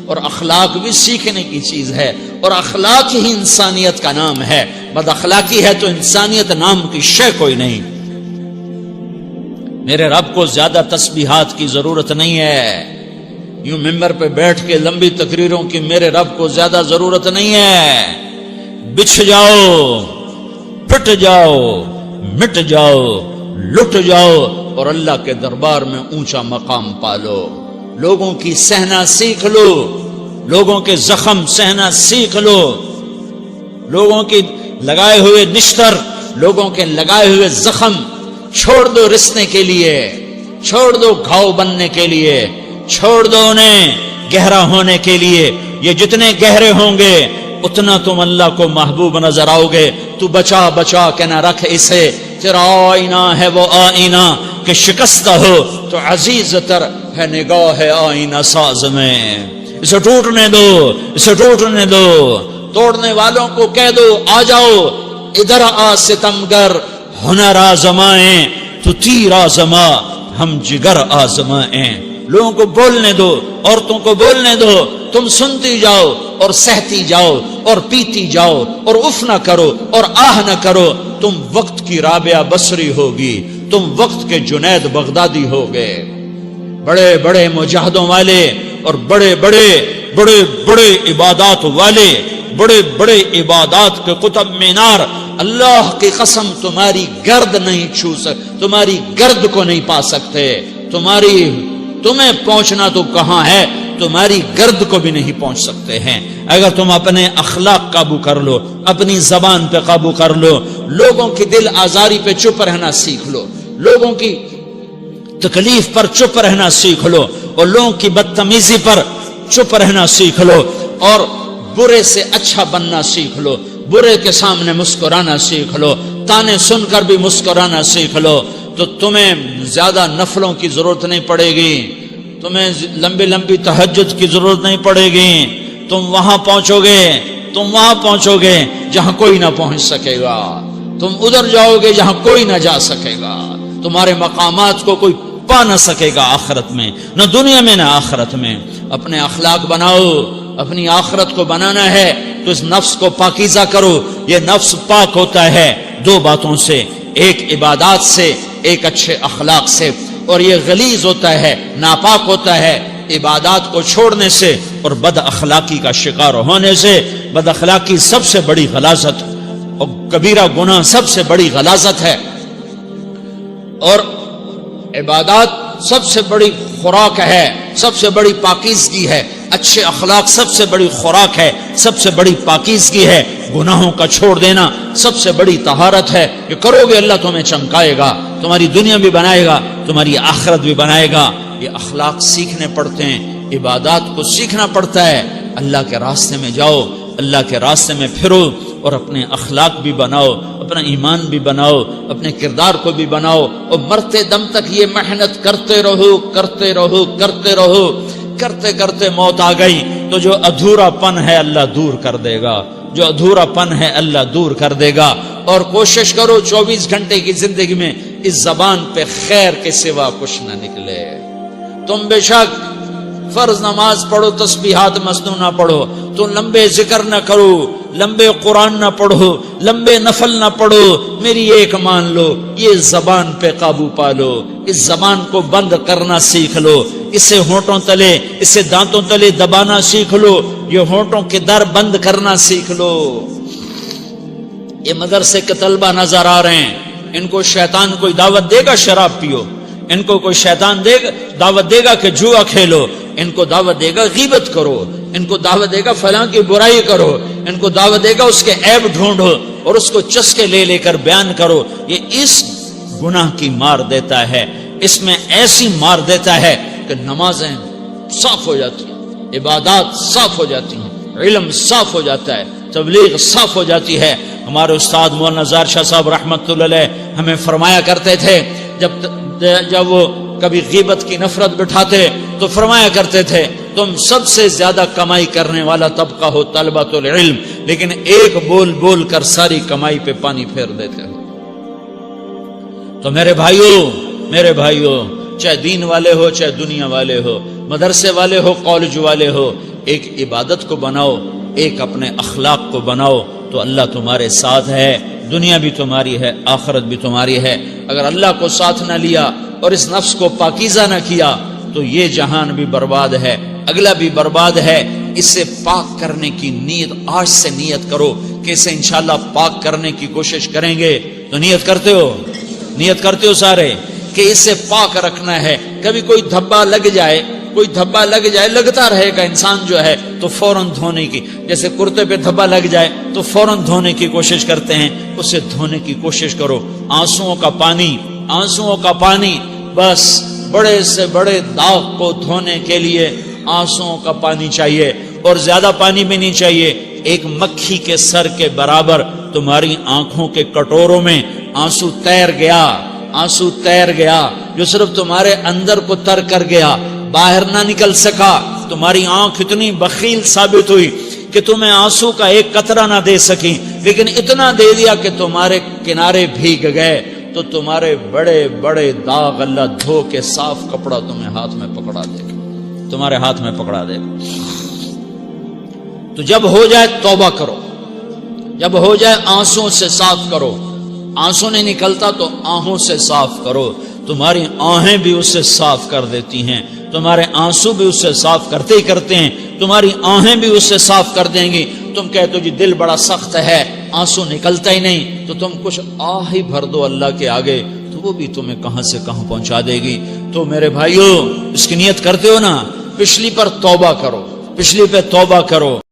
اور اخلاق بھی سیکھنے کی چیز ہے، اور اخلاق ہی انسانیت کا نام ہے۔ بد اخلاقی ہے تو انسانیت نام کی شے کوئی نہیں۔ میرے رب کو زیادہ تسبیحات کی ضرورت نہیں ہے، یوں ممبر پہ بیٹھ کے لمبی تقریروں کی میرے رب کو زیادہ ضرورت نہیں ہے۔ بچھ جاؤ، پھٹ جاؤ، مٹ جاؤ، لٹ جاؤ اور اللہ کے دربار میں اونچا مقام پالو۔ لوگوں کی سہنا سیکھ لو، لوگوں کے زخم سہنا سیکھ لو، لوگوں کی لگائے ہوئے نشتر، لوگوں کے لگائے ہوئے زخم چھوڑ دو رسنے کے لیے، چھوڑ دو گھاؤ بننے کے لیے، چھوڑ دو انہیں گہرا ہونے کے لیے۔ یہ جتنے گہرے ہوں گے اتنا تم اللہ کو محبوب نظر آؤ گے۔ تو بچا بچا کے نہ رکھ اسے، تیرا آئینہ ہے وہ آئینہ کہ شکستہ ہو تو عزیز تر ہے نگاہ آئینہ ساز میں۔ اسے ٹوٹنے دو، اسے ٹوٹنے دو۔ توڑنے والوں کو کہہ دو آ جاؤ ادھر آ ستمگر، ہنر آزمائیں تو تیر آزما، ہم جگر آزمائیں۔ لوگوں کو بولنے دو، عورتوں کو بولنے دو، تم سنتی جاؤ اور سہتی جاؤ اور پیتی جاؤ اور اف نہ کرو اور آہ نہ کرو۔ تم وقت کی رابعہ بصری ہوگی، تم وقت کے جنید بغدادی ہوگے۔ بڑے بڑے مجاہدوں والے اور بڑے بڑے بڑے بڑے عبادات والے، بڑے بڑے عبادات کے قطب مینار، اللہ کی قسم تمہاری گرد نہیں چھو سکتے، تمہاری گرد کو نہیں پا سکتے۔ تمہیں پہنچنا تو کہاں ہے، تمہاری گرد کو بھی نہیں پہنچ سکتے ہیں۔ اگر تم اپنے اخلاق قابو کر لو، اپنی زبان پہ قابو کر لو، لوگوں کی دل آزاری پہ چپ رہنا سیکھ لو، لوگوں کی تکلیف پر چپ رہنا سیکھ لو، اور لوگوں کی بدتمیزی پر چپ رہنا سیکھ لو، اور برے سے اچھا بننا سیکھ لو، برے کے سامنے مسکرانا سیکھ لو، تانے سن کر بھی مسکرانا سیکھ لو، تو تمہیں زیادہ نفلوں کی ضرورت نہیں پڑے گی، تمہیں لمبی لمبی تہجد کی ضرورت نہیں پڑے گی۔ تم وہاں پہنچو گے جہاں کوئی نہ پہنچ سکے گا، تم ادھر جاؤ گے جہاں کوئی نہ جا سکے گا، تمہارے مقامات کو کوئی پا نہ سکے گا آخرت میں، نہ دنیا میں نہ آخرت میں۔ اپنے اخلاق بناؤ، اپنی آخرت کو بنانا ہے تو اس نفس کو پاکیزہ کرو۔ یہ نفس پاک ہوتا ہے دو باتوں سے، ایک عبادات سے، ایک اچھے اخلاق سے، اور یہ غلیظ ہوتا ہے، ناپاک ہوتا ہے عبادات کو چھوڑنے سے اور بد اخلاقی کا شکار ہونے سے۔ بد اخلاقی سب سے بڑی غلاظت اور کبیرہ گناہ سب سے بڑی غلاظت ہے، اور عبادات سب سے بڑی خوراک ہے، سب سے بڑی پاکیزگی ہے۔ اچھے اخلاق سب سے بڑی خوراک ہے، سب سے بڑی پاکیزگی ہے۔ گناہوں کا چھوڑ دینا سب سے بڑی طہارت ہے۔ یہ کرو گے اللہ تمہیں چمکائے گا، تمہاری دنیا بھی بنائے گا، تمہاری آخرت بھی بنائے گا۔ یہ اخلاق سیکھنے پڑتے ہیں، عبادات کو سیکھنا پڑتا ہے۔ اللہ کے راستے میں جاؤ، اللہ کے راستے میں پھرو، اور اپنے اخلاق بھی بناؤ، اپنا ایمان بھی بناؤ، اپنے کردار کو بھی بناؤ، اور مرتے دم تک یہ محنت کرتے رہو، کرتے رہو، کرتے رہو۔ کرتے کرتے موت آ گئی تو جو ادھورا پن ہے اللہ دور کر دے گا، جو ادھورا پن ہے اللہ دور کر دے گا۔ اور کوشش کرو 24 گھنٹے کی زندگی میں اس زبان پہ خیر کے سوا کچھ نہ نکلے۔ تم بے شک فرض نماز پڑھو، تسبیحات مسنون نہ پڑھو، تو لمبے ذکر نہ کرو، لمبے قرآن نہ پڑھو، لمبے نفل نہ پڑھو، میری ایک مان لو، یہ زبان پہ قابو پالو، اس زبان کو بند کرنا سیکھ لو، اسے ہونٹوں تلے، اسے دانتوں تلے دبانا سیکھ لو، یہ ہونٹوں کے در بند کرنا سیکھ لو۔ یہ مدرسے کے طلبہ نظر آ رہے ہیں، ان کو شیطان کوئی دعوت دے گا شراب پیو، ان کو کوئی شیطان دعوت دے گا کہ جوا کھیلو، ان کو دعوت دے گا غیبت کرو، ان کو دعوت دے گا فلاں کی برائی کرو، ان کو دعوت دے گا اس کے عیب ڈھونڈو اور اس کو چسکے لے لے کر بیان کرو۔ یہ اس گناہ کی مار دیتا ہے، اس میں ایسی مار دیتا ہے کہ نمازیں صاف ہو جاتی ہیں، عبادات صاف ہو جاتی ہیں، علم صاف ہو جاتا ہے، تبلیغ صاف ہو جاتی ہے۔ ہمارے استاد مولانا زار شاہ صاحب رحمۃ اللہ علیہ ہمیں فرمایا کرتے تھے، جب وہ کبھی غیبت کی نفرت بٹھاتے تو فرمایا کرتے تھے تم سب سے زیادہ کمائی کرنے والا طبقہ ہو طلبۃ العلم، لیکن ایک بول بول کر ساری کمائی پہ پانی پھیر دیتے ہو۔ تو میرے بھائیوں چاہے دین والے ہو چاہے دنیا والے ہو، مدرسے والے ہو کالج والے ہو، ایک عبادت کو بناؤ، ایک اپنے اخلاق کو بناؤ، تو اللہ تمہارے ساتھ ہے، دنیا بھی تمہاری ہے، آخرت بھی تمہاری ہے۔ اگر اللہ کو ساتھ نہ لیا اور اس نفس کو پاکیزہ نہ کیا تو یہ جہان بھی برباد ہے، اگلا بھی برباد ہے۔ اسے پاک کرنے کی نیت آج سے نیت کرو کہ اسے انشاءاللہ پاک کرنے کی کوشش کریں گے۔ تو نیت کرتے ہو؟ نیت کرتے ہو سارے کہ اسے پاک رکھنا ہے۔ کبھی کوئی دھبا لگ جائے، کوئی دھبا لگ جائے، لگتا رہے گا انسان جو ہے تو فوراً دھونے کی، جیسے کرتے پہ دھبا لگ جائے تو فوراً دھونے کی کوشش کرتے ہیں، اسے دھونے کی کوشش کرو۔ آنسوؤں کا پانی، آنسوؤں کا پانی، بس بڑے سے بڑے داغ کو دھونے کے لیے آنسوؤں کا پانی چاہیے، اور زیادہ پانی بھی نہیں چاہیے۔ ایک مکھی کے سر کے برابر تمہاری آنکھوں کے کٹوروں میں آنسو تیر گیا، آنسو تیر گیا، جو صرف تمہارے اندر کو تر کر گیا، باہر نہ نکل سکا۔ تمہاری آنکھ اتنی بخیل ثابت ہوئی کہ تمہیں آنسو کا ایک قطرہ نہ دے سکی، لیکن اتنا دے دیا کہ تمہارے کنارے بھیگ گئے۔ تو تمہارے بڑے بڑے داغ اللہ دھو کے صاف کپڑا تمہیں ہاتھ میں پکڑا دے گا، تمہارے ہاتھ میں پکڑا دے گا۔ تو جب ہو جائے توبہ کرو، جب ہو جائے آنسوں سے صاف کرو۔ آنسو نہیں نکلتا تو آہوں سے صاف کرو، تمہاری آہیں بھی اس سے صاف کر دیتی ہیں، تمہارے آنسو بھی اس سے صاف کرتے ہی کرتے ہیں، تمہاری آہیں بھی اس سے صاف کر دیں گی۔ تم کہتے ہو جی دل بڑا سخت ہے، آنسو نکلتا ہی نہیں، تو تم کچھ آہ ہی بھر دو اللہ کے آگے، تو وہ بھی تمہیں کہاں سے کہاں پہنچا دے گی۔ تو میرے بھائیو، اس کی نیت کرتے ہو نا، پچھلی پر توبہ کرو، پچھلی پہ توبہ کرو۔